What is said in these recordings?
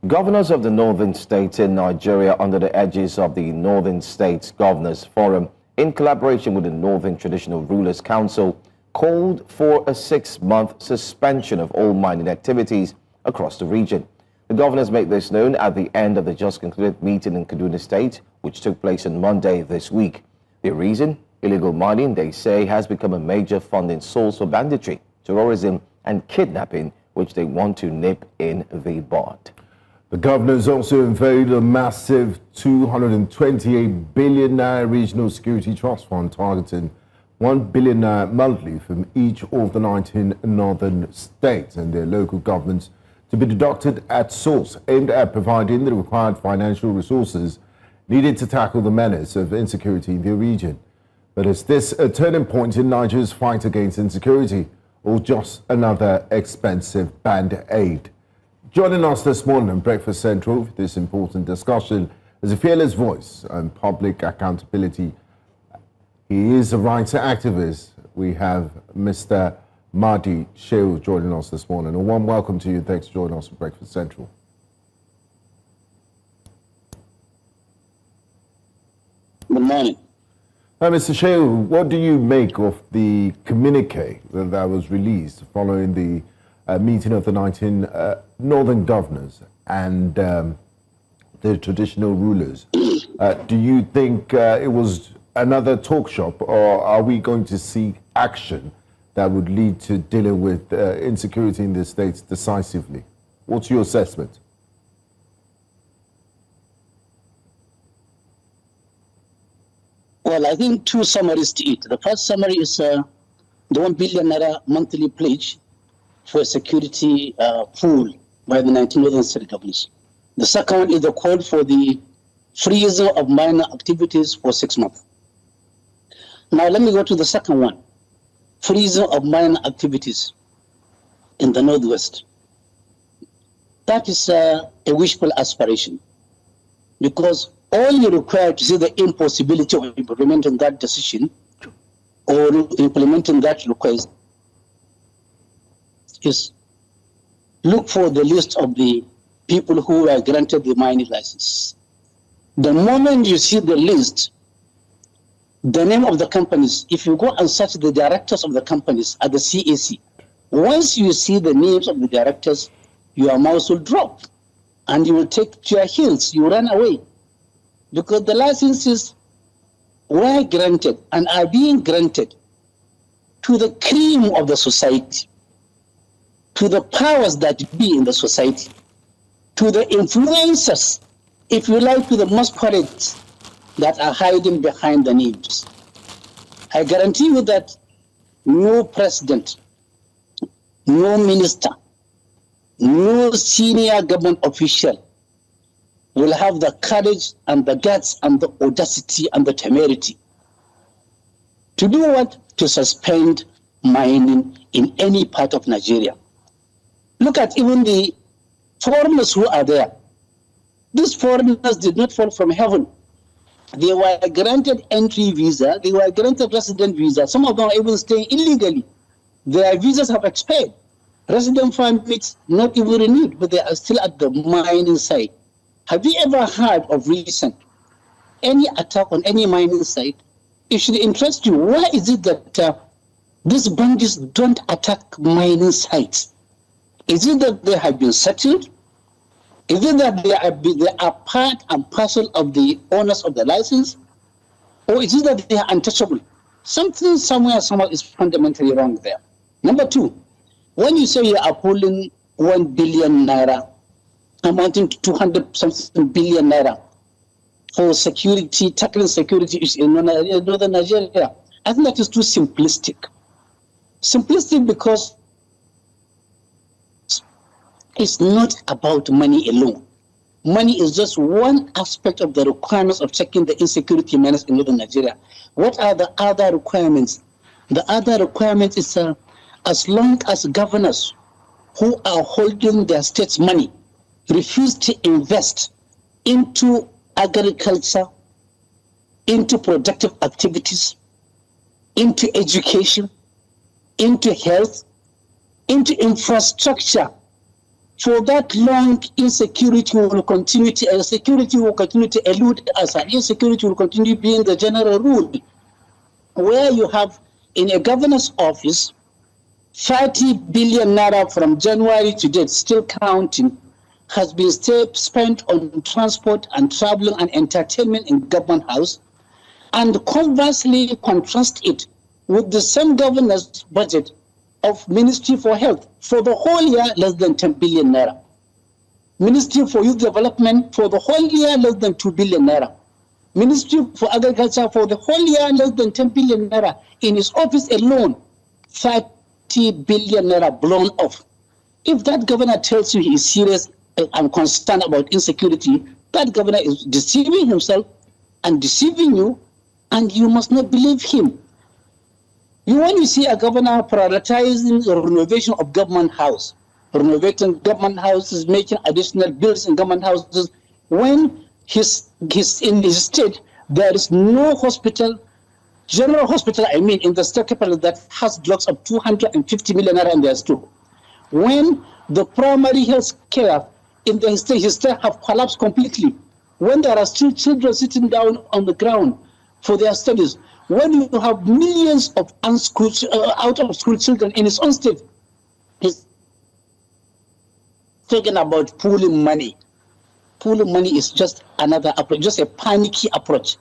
Governors of the northern states in Nigeria, under the edges of the Northern States Governors Forum, in collaboration with the Northern Traditional Rulers Council, called for a 6-month suspension of all mining activities across the region. The governors made this known at the end of the just concluded meeting in Kaduna State, which took place on Monday this week. The reason? Illegal mining, they say, has become a major funding source for banditry, terrorism and kidnapping, which they want to nip in the bud. The governors also unveiled a massive 228 billion naira regional security trust fund targeting 1 billion naira monthly from each of the 19 northern states and their local governments to be deducted at source, aimed at providing the required financial resources needed to tackle the menace of insecurity in the region. But is this a turning point in Nigeria's fight against insecurity, or just another expensive band-aid? Joining us this morning on Breakfast Central for this important discussion is a fearless voice on public accountability. He is a rights activist. We have Mr. Mahdi Shehu joining us this morning. A warm welcome to you. Thanks for joining us on Breakfast Central. Good morning. Mr. Shehu, what do you make of the communique that was released following the meeting of the 19 northern governors and the traditional rulers? Do you think it was another talk shop, or are we going to see action that would lead to dealing with insecurity in the states decisively? What's your assessment? Well, I think two summaries to it. The first summary is the 1 billion naira monthly pledge for a security pool by the 19 northern state governors. The second one is the call for the freezing of minor activities for 6 months. Now let me go to the second one, freezing of minor activities in the Northwest. That is a wishful aspiration, because all you require to see the impossibility of implementing that decision or implementing that request is look for the list of the people who were granted the mining license. The moment you see the list, the name of the companies, if you go and search the directors of the companies at the CAC, once you see the names of the directors, your mouth will drop and you will take to your heels, you run away. Because the licenses were granted and are being granted to the cream of the society, to the powers that be in the society, to the influencers, if you like, to the masquerades that are hiding behind the names. I guarantee you that no president, no minister, no senior government official will have the courage and the guts and the audacity and the temerity to do what? To suspend mining in any part of Nigeria. Look at even the foreigners who are there. These foreigners did not fall from heaven. They were granted entry visa, they were granted resident visa. Some of them are even staying illegally. Their visas have expired. Resident permits not even renewed, but they are still at the mining site. Have you ever heard of recent any attack on any mining site? It should interest you. Why is it that these bandits don't attack mining sites? Is it that they have been settled? Is it that they are part and parcel of the owners of the license? Or is it that they are untouchable? Something somewhere is fundamentally wrong there. Number two, when you say you are pulling 1 billion naira, amounting to 200-something billion naira for security, tackling security issues in northern Nigeria, I think that is too simplistic. Simplistic because it's not about money alone. Money is just one aspect of the requirements of checking the insecurity menace in northern Nigeria. What are the other requirements? The other requirement is as long as governors who are holding their state's money refuse to invest into agriculture, into productive activities, into education, into health, into infrastructure, For that long, insecurity will continue to elude us, and insecurity will continue being the general rule. Where you have in a governor's office 30 billion naira from January to date, still counting, has been spent on transport and traveling and entertainment in government house, and conversely contrast it with the same governor's budget of Ministry for Health for the whole year, less than 10 billion naira. Ministry for Youth Development for the whole year, less than 2 billion naira. Ministry for Agriculture for the whole year, less than 10 billion naira. In his office alone, 30 billion naira blown off. If that governor tells you he is serious and concerned about insecurity, that governor is deceiving himself and deceiving you, and you must not believe him. When you see a governor prioritizing the renovation of government house, renovating government houses, making additional buildings in government houses, when he's in his state, there is no hospital, general hospital, in the state capital that has blocks of 250 million naira in their store. When the primary health care in the state have collapsed completely, when there are still children sitting down on the ground for their studies, when you have millions of out-of-school children in his own state, he's talking about pooling money. Pooling money is just another approach, just a panicky approach.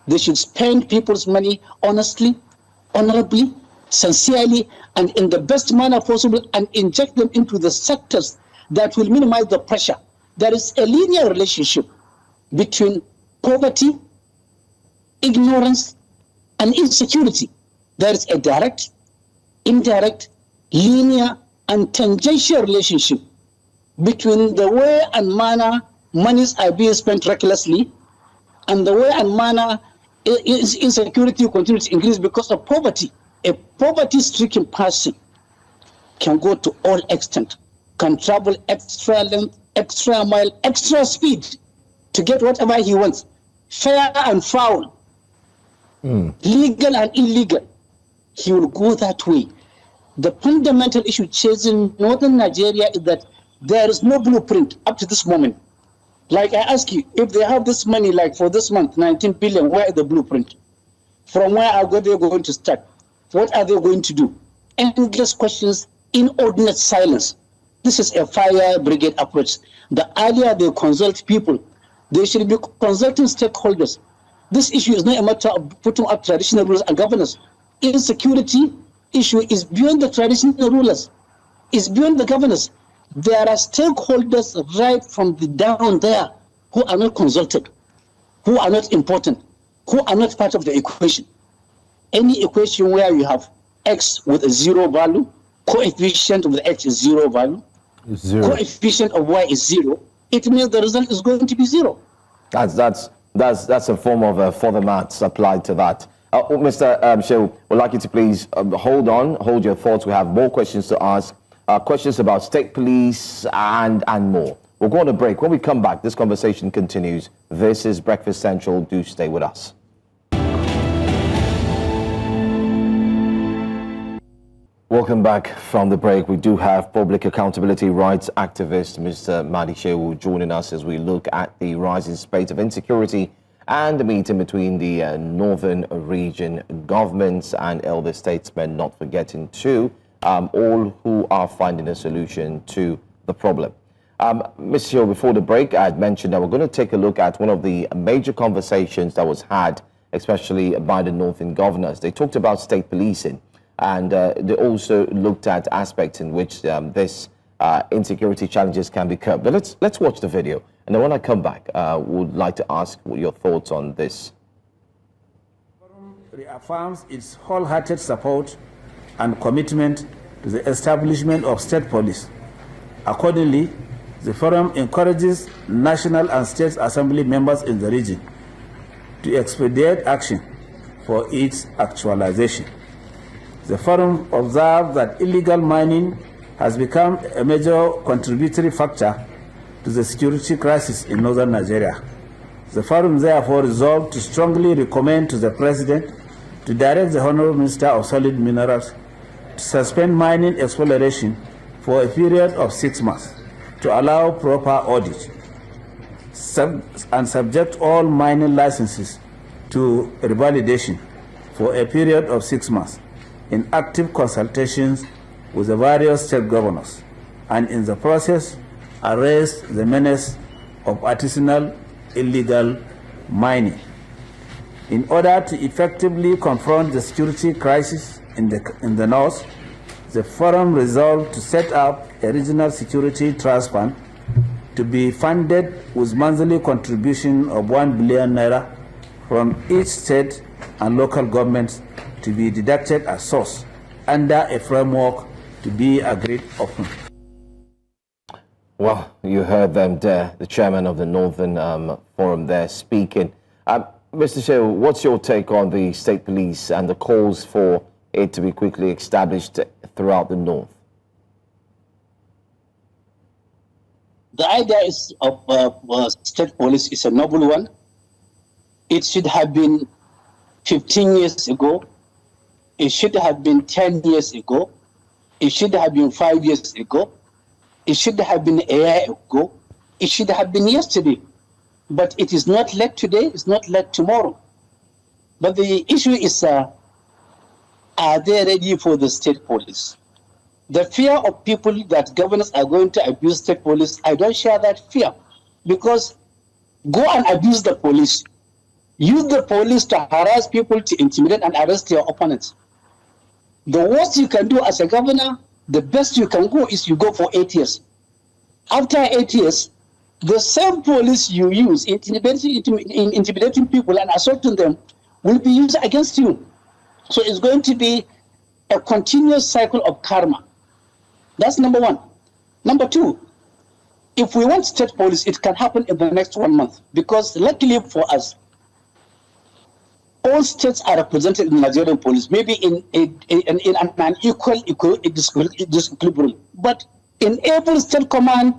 They should spend people's money honestly, honorably, sincerely, and in the best manner possible, and inject them into the sectors that will minimize the pressure. There is a linear relationship between poverty, ignorance, and insecurity. There is a direct, indirect, linear, and tangential relationship between the way and manner monies are being spent recklessly and the way and manner insecurity continues to increase because of poverty. A poverty-stricken person can go to all extent, can travel extra length, extra mile, extra speed to get whatever he wants, fair and foul, legal and illegal. He will go that way. The fundamental issue chasing northern Nigeria is that there is no blueprint up to this moment. Like I ask you, if they have this money, like for this month, 19 billion, where is the blueprint? From where are they going to start? What are they going to do? Endless questions, inordinate silence. This is a fire brigade approach. The earlier they consult people, they should be consulting stakeholders. This issue is not a matter of putting up traditional rules and governance. Insecurity issue is beyond the traditional rulers. It's beyond the governors. There are stakeholders right from the down there who are not consulted, who are not important, who are not part of the equation. Any equation where you have x with a zero value, coefficient of the x is zero value, coefficient of y is zero, it means the result is going to be zero. That's a form of further maths applied to that. Mr. Shehu, would like you to please hold your thoughts. We have more questions to ask, questions about state police and more. We'll go on a break. When we come back, this conversation continues. This is Breakfast Central. Do stay with us. Welcome back from the break. We do have public accountability rights activist Mr. Mahdi Shehu joining us as we look at the rising spate of insecurity and the meeting between the northern region governments and elder statesmen, not forgetting to all who are finding a solution to the problem. Mr. Shehu, before the break, I had mentioned that we're going to take a look at one of the major conversations that was had, especially by the northern governors. They talked about state policing. And they also looked at aspects in which this insecurity challenges can be curbed. But let's watch the video. And then when I come back, would like to ask your thoughts on this. The forum reaffirms its wholehearted support and commitment to the establishment of state police. Accordingly, the forum encourages national and state assembly members in the region to expedite action for its actualization. The forum observed that illegal mining has become a major contributory factor to the security crisis in northern Nigeria. The forum therefore resolved to strongly recommend to the President to direct the Honorable Minister of Solid Minerals to suspend mining exploration for a period of 6 months to allow proper audit and subject all mining licenses to revalidation for a period of 6 months in active consultations with the various state governors, and in the process arrest the menace of artisanal illegal mining. In order to effectively confront the security crisis in the north, the forum resolved to set up a regional security trust fund to be funded with monthly contribution of 1 billion naira from each state and local governments to be deducted as source under a framework to be agreed upon. Well, you heard them there, the chairman of the Northern Forum there speaking. Mr. Shehu, what's your take on the state police and the calls for it to be quickly established throughout the north? The idea of state police is a noble one. It should have been 15 years ago. It should have been 10 years ago. It should have been 5 years ago. It should have been a year ago. It should have been yesterday. But it is not late today, it's not late tomorrow. But the issue is, are they ready for the state police? The fear of people that governors are going to abuse state police, I don't share that fear. Because go and abuse the police. Use the police to harass people, to intimidate and arrest your opponents. The worst you can do as a governor, the best you can go is you go for 8 years. After 8 years, the same police you use intimidating people and assaulting them will be used against you. So it's going to be a continuous cycle of karma. That's number one. Number two, if we want state police, it can happen in the next 1 month, because luckily for us, all states are represented in the Nigerian police, maybe in an equal disequilibrium. But in every state command,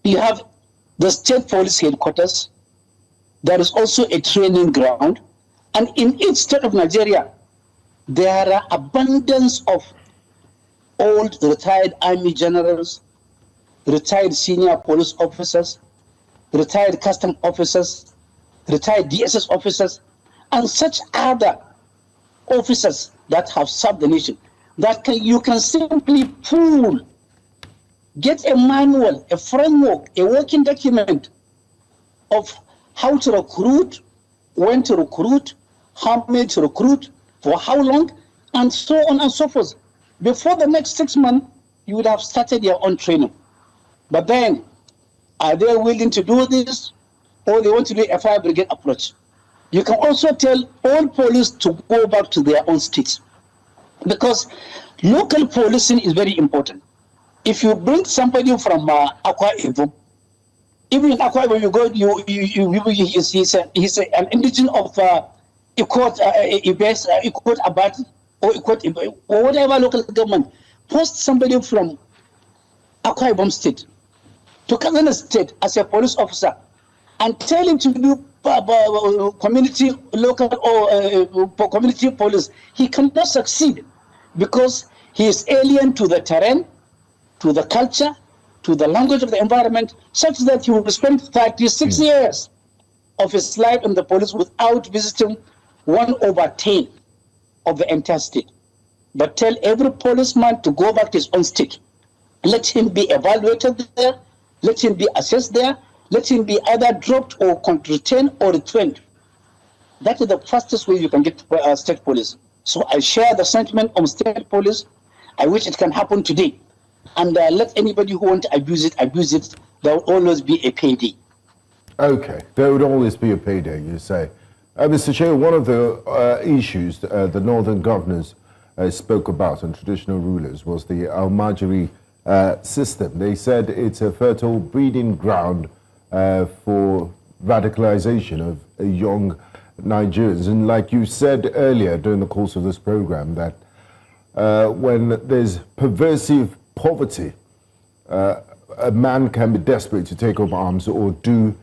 you have the state police headquarters. There is also a training ground. And in each state of Nigeria, there are abundance of old retired army generals, retired senior police officers, retired custom officers, retired DSS officers, and such other officers that have served the nation, that you can simply pool, get a manual, a framework, a working document of how to recruit, when to recruit, how many to recruit, for how long, and so on and so forth. Before the next 6 months, you would have started your own training. But then, are they willing to do this, or they want to do a fire brigade approach? You can also tell all police to go back to their own states, because local policing is very important. If you bring somebody from Akwa Ibom, even in Akwa Ibom, you go, he's an indigenous of Ikot Abati or Ikot or whatever local government. Post somebody from Akwa Ibom state to Kazana state as a police officer and tell him to do community local or community police. He cannot succeed because he is alien to the terrain, to the culture, to the language of the environment, such that he will spend 36 years of his life in the police without visiting 1/10 of the entire state. But tell every policeman to go back to his own state. Let him be evaluated there, let him be assessed there, let him be either dropped or retained or returned. That is the fastest way you can get state police. So I share the sentiment on state police. I wish it can happen today. And let anybody who wants to abuse it, there will always be a payday. Okay, there would always be a payday, you say. Mr. Chair, one of the issues the northern governors spoke about and traditional rulers was the Almajiri system. They said it's a fertile breeding ground for radicalization of young Nigerians. And like you said earlier during the course of this program, that when there's pervasive poverty, a man can be desperate to take up arms or do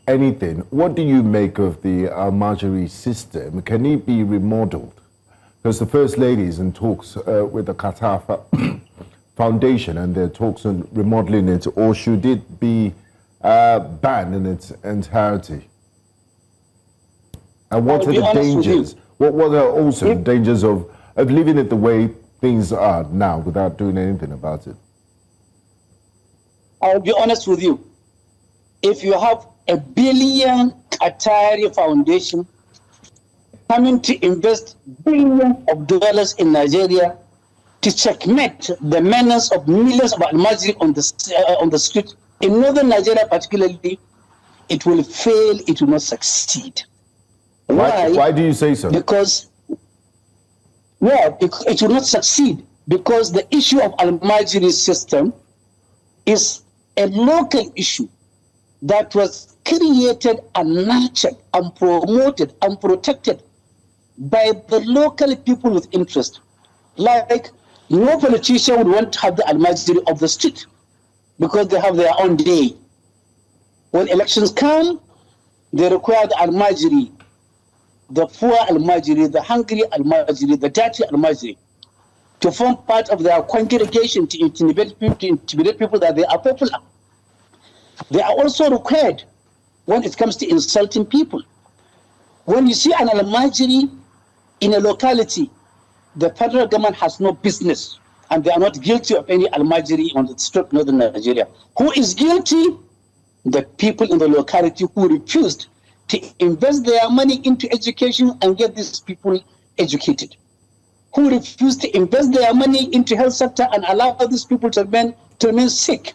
anything. What do you make of the Almajiri system? Can it be remodeled? Because the First Lady is in talks with the Qatar foundation, and there are talks on remodeling it, or should it be banned in its entirety? And what are the dangers? What are also the dangers of leaving it the way things are now without doing anything about it? I'll be honest with you. If you have $1 billion Qatari foundation coming to invest billions of dollars in Nigeria to checkmate the menace of millions of Al-Majri on the street, in northern Nigeria particularly, it will fail, it will not succeed. Why do you say so? Because it will not succeed because the issue of Al-Majri system is a local issue that was created and nurtured and promoted and protected by the local people with interest. Like, no politician would want to have the Al-Majri of the street because they have their own day. When elections come, they require the Al-Majri, the poor Al-Majri, the hungry Al-Majri, the dirty Al-Majri, to form part of their congregation to intimidate people that they are popular. They are also required when it comes to insulting people. When you see an Al-Majri in a locality, the federal government has no business, and they are not guilty of any Al-Majri on the street of northern Nigeria. Who is guilty? The people in the locality who refused to invest their money into education and get these people educated. Who refused to invest their money into health sector and allow these people to remain sick.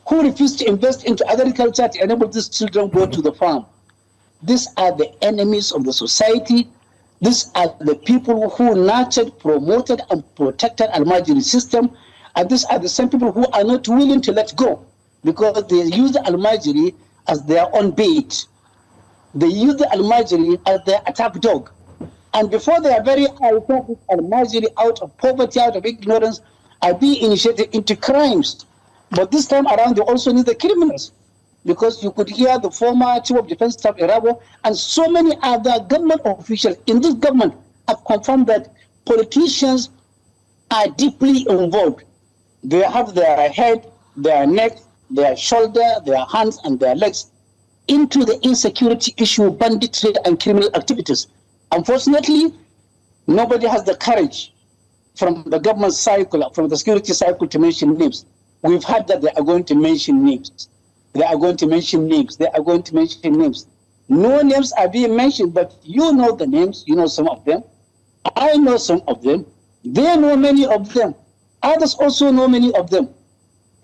Who refused to invest into agriculture to enable these children to go to the farm. These are the enemies of the society. These are the people who nurtured, promoted, and protected Al-Majri system. And these are the same people who are not willing to let go because they use the Al-Majri as their own bait. They use the Al-Majri as their attack dog. And before they are very Al-Majri out of poverty, out of ignorance, are being initiated into crimes. But this time around, they also need the criminals. Because you could hear the former Chief of Defense Staff Irabo and so many other government officials in this government have confirmed that politicians are deeply involved. They have their head, their neck, their shoulder, their hands, and their legs into the insecurity issue, banditry, and criminal activities. Unfortunately, nobody has the courage from the government cycle, from the security cycle, to mention names. We've heard that they are going to mention names. They are going to mention names. They are going to mention names. No names are being mentioned, but you know the names. You know some of them. I know some of them. They know many of them. Others also know many of them.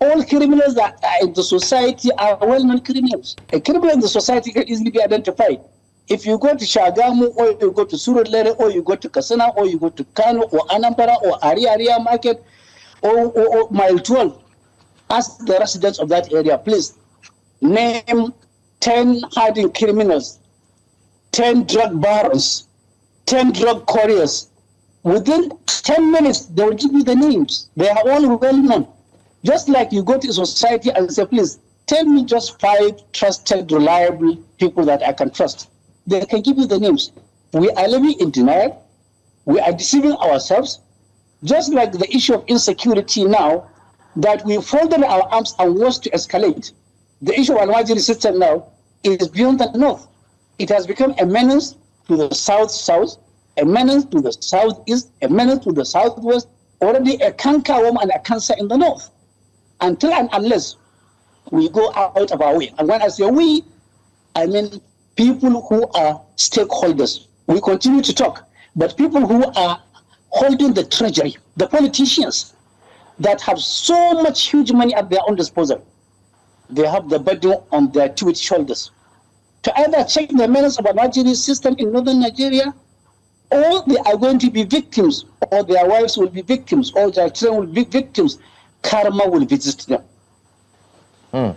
All criminals that are in the society are well-known criminals. A criminal in the society can easily be identified. If you go to Shagamu, or you go to Surulere, or you go to Kasana, or you go to Kano, or Anambra, or Aria Market, or Mile 12, ask the residents of that area, please, name 10 hardened criminals, 10 drug barons, 10 drug couriers. Within 10 minutes, they will give you the names. They are all well known. Just like you go to a society and say, please, tell me just 5 trusted, reliable people that I can trust. They can give you the names. We are living in denial. We are deceiving ourselves. Just like the issue of insecurity now, that we folded our arms and watched to escalate. The issue of Al-Majri system now is beyond the north. It has become a menace to the south-south, a menace to the southeast, a menace to the southwest, already a cankerworm and a cancer in the north. Until and unless we go out of our way. And when I say we, I mean people who are stakeholders. We continue to talk, but people who are holding the treasury, the politicians that have so much huge money at their own disposal, they have the burden on their two shoulders to either check the menace of a Nigerian system in northern Nigeria, or they are going to be victims, or their wives will be victims, or their children will be victims. Karma will visit them.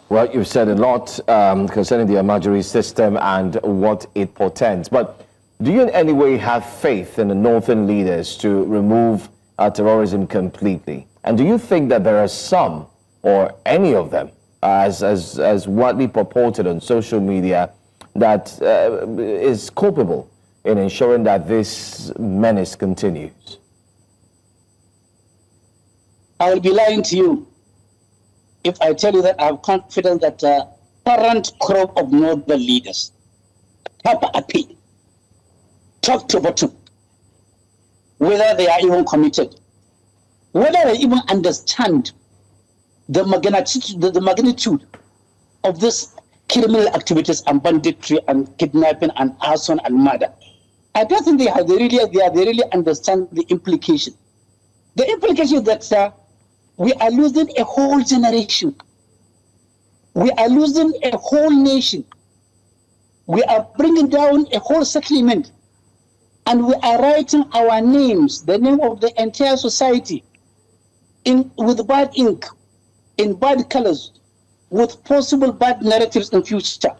Well, you've said a lot concerning the Al-Majri system and what it portends. But do you in any way have faith in the northern leaders to remove terrorism completely? And do you think that there are some, or any of them, as widely purported on social media, that is culpable in ensuring that this menace continues? I will be lying to you if I tell you that I have confidence that current crop of northern leaders, top to bottom, whether they are even committed, whether they even understand the magnitude of this criminal activities and banditry and kidnapping and arson and murder. I don't think they really understand the implication. The implication is that we are losing a whole generation. We are losing a whole nation. We are bringing down a whole settlement. And we are writing our names, the name of the entire society, with bad ink, in bad colors, with possible bad narratives in future.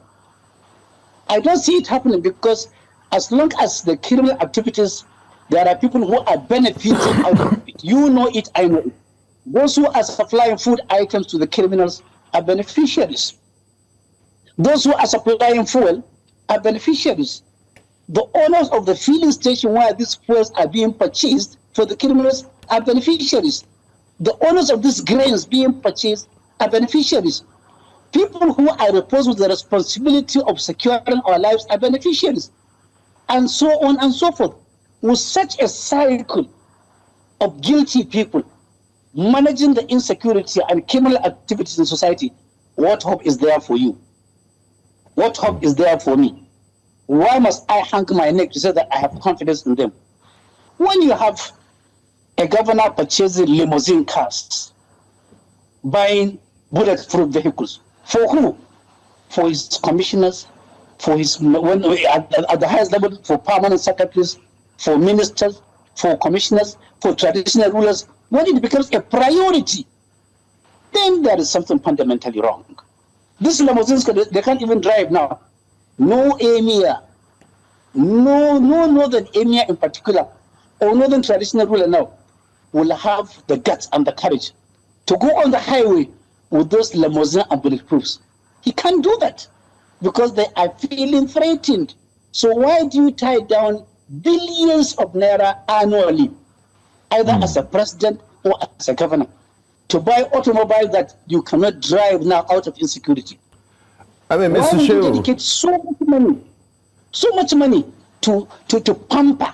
I don't see it happening because as long as the criminal activities, there are people who are benefiting out of it. You know it, I know it. Those who are supplying food items to the criminals are beneficiaries. Those who are supplying fuel are beneficiaries. The owners of the filling station where these fuels are being purchased for the criminals are beneficiaries. The owners of these grains being purchased are beneficiaries. People who are reposed with the responsibility of securing our lives are beneficiaries, and so on and so forth. With such a cycle of guilty people managing the insecurity and criminal activities in society, what hope is there for you? What hope is there for me? Why must I hang my neck to say that I have confidence in them? When you have a governor purchasing limousine cars, buying bulletproof vehicles, for who? For his commissioners, for his at the highest level, for permanent secretaries, for ministers, for commissioners, for traditional rulers. When it becomes a priority, then there is something fundamentally wrong. These limousines, they can't even drive now. No emir, no northern emir in particular, or northern traditional ruler now, will have the guts and the courage to go on the highway with those limousines and bulletproofs. He can't do that because they are feeling threatened. So why do you tie down billions of naira annually, either as a president or as a governor, to buy automobiles that you cannot drive now out of insecurity? I mean, Mr. Why would you Shehu, dedicate so much money to pamper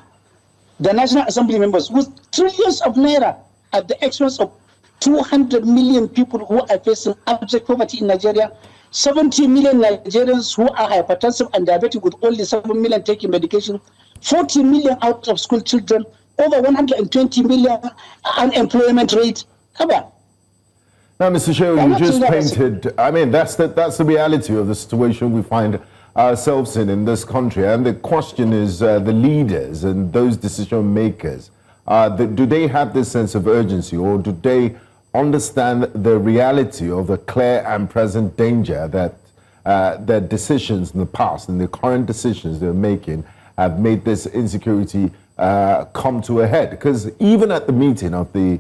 the National Assembly members with trillions of naira at the expense of 200 million people who are facing abject poverty in Nigeria, 70 million Nigerians who are hypertensive and diabetic with only 7 million taking medication, 40 million out of school children, over 120 million unemployment rate. Come on. now, Mr. Shehu, you just painted, I mean, that's the reality of the situation we find ourselves in this country. And the question is the leaders and those decision makers, do they have this sense of urgency, or do they understand the reality of the clear and present danger that their decisions in the past and the current decisions they're making have made this insecurity come to a head? Because even at the meeting of the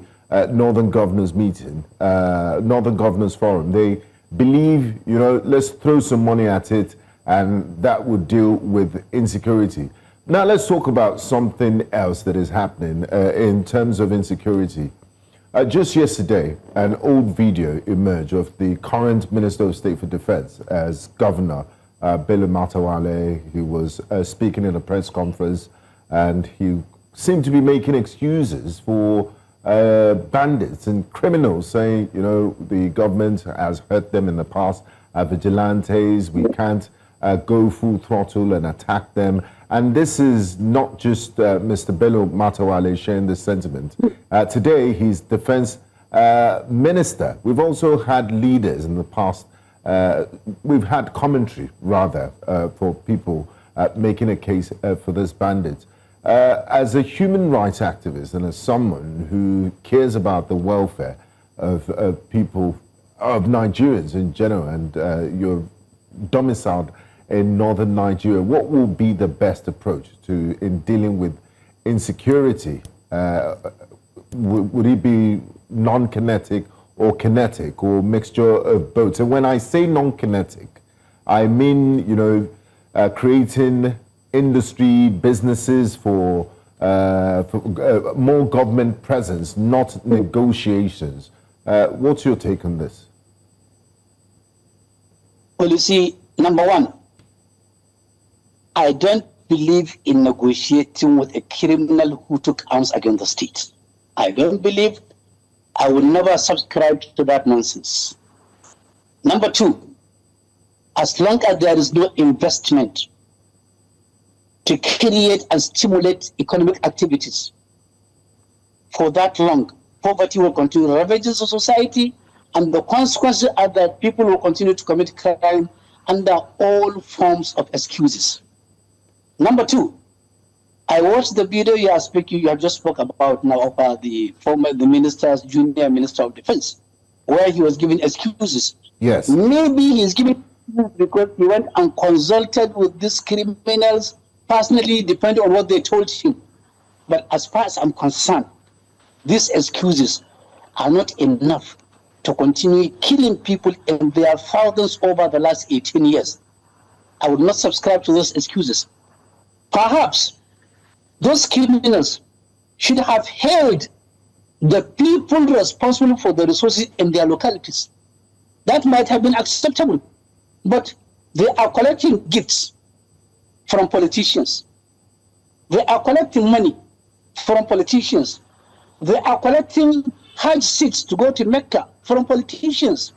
Northern Governors meeting, Northern Governors Forum, they believe, let's throw some money at it and that would deal with insecurity. Now let's talk about something else that is happening in terms of insecurity. Just yesterday, an old video emerged of the current Minister of State for Defense as Governor Bello Matawalle. He was speaking in a press conference and he seemed to be making excuses for bandits and criminals, saying, the government has hurt them in the past, vigilantes, we can't go full throttle and attack them. And this is not just Mr. Bello Matawalle sharing this sentiment. Today, he's defense minister. We've also had leaders in the past. We've had commentary, rather, for people making a case for this bandit. As a human rights activist and as someone who cares about the welfare of people, of Nigerians in general, and you're domiciled in northern Nigeria, what will be the best approach in dealing with insecurity? Would it be non-kinetic or kinetic or mixture of both? And when I say non-kinetic, I mean, creating industry, businesses for more government presence, not negotiations. What's your take on this? Well, you see, number one, I don't believe in negotiating with a criminal who took arms against the state. I don't believe. I will never subscribe to that nonsense. Number two, as long as there is no investment to create and stimulate economic activities, for that long, poverty will continue to ravage the society, and the consequences are that people will continue to commit crime under all forms of excuses. Number two, I watched the video you have just spoke about now about the junior minister of defense, where he was giving excuses. Yes. Maybe he's giving because he went and consulted with these criminals personally, depending on what they told him. But as far as I'm concerned, these excuses are not enough to continue killing people in their thousands over the last 18 years. I would not subscribe to those excuses. Perhaps those criminals should have held the people responsible for the resources in their localities. That might have been acceptable, but they are collecting gifts from politicians. They are collecting money from politicians. They are collecting Hajj seats to go to Mecca from politicians.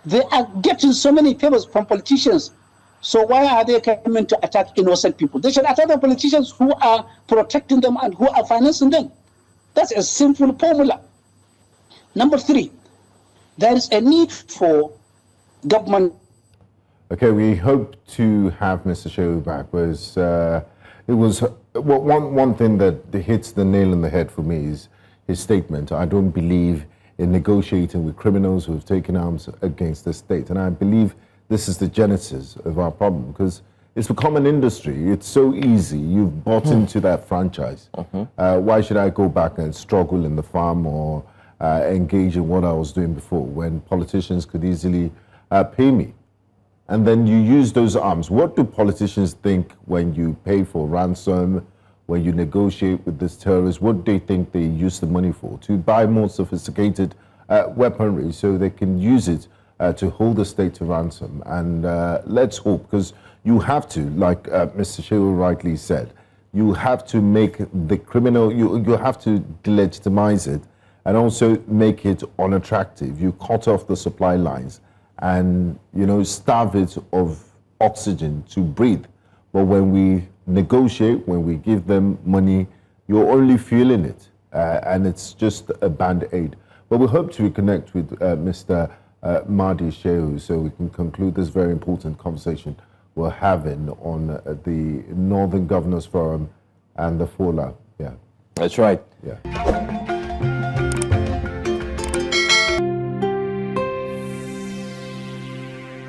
They are getting so many favors from politicians. So why are they coming to attack innocent people? They should attack the politicians who are protecting them and who are financing them. That's a simple formula. Number three, there is a need for government. Okay, we hope to have Mr. Shehu back. It was one thing that hits the nail on the head for me is his statement. I don't believe in negotiating with criminals who have taken arms against the state. And I believe this is the genesis of our problem because it's become an industry. It's so easy. You've bought into that franchise. Why should I go back and struggle in the farm or engage in what I was doing before when politicians could easily pay me? And then you use those arms. What do politicians think when you pay for ransom, when you negotiate with these terrorists? What do they think they use the money for? To buy more sophisticated weaponry so they can use it to hold the state to ransom. And let's hope, because you have to, like Mr. Shehu rightly said, you have to make the criminal, you have to delegitimize it and also make it unattractive. You cut off the supply lines and, starve it of oxygen to breathe. But when we negotiate, when we give them money, you're only feeling it. And it's just a band-aid. But we hope to reconnect with Mr. Mahdi Shehu so we can conclude this very important conversation we're having on the Northern Governors Forum and the fallout. Yeah. That's right.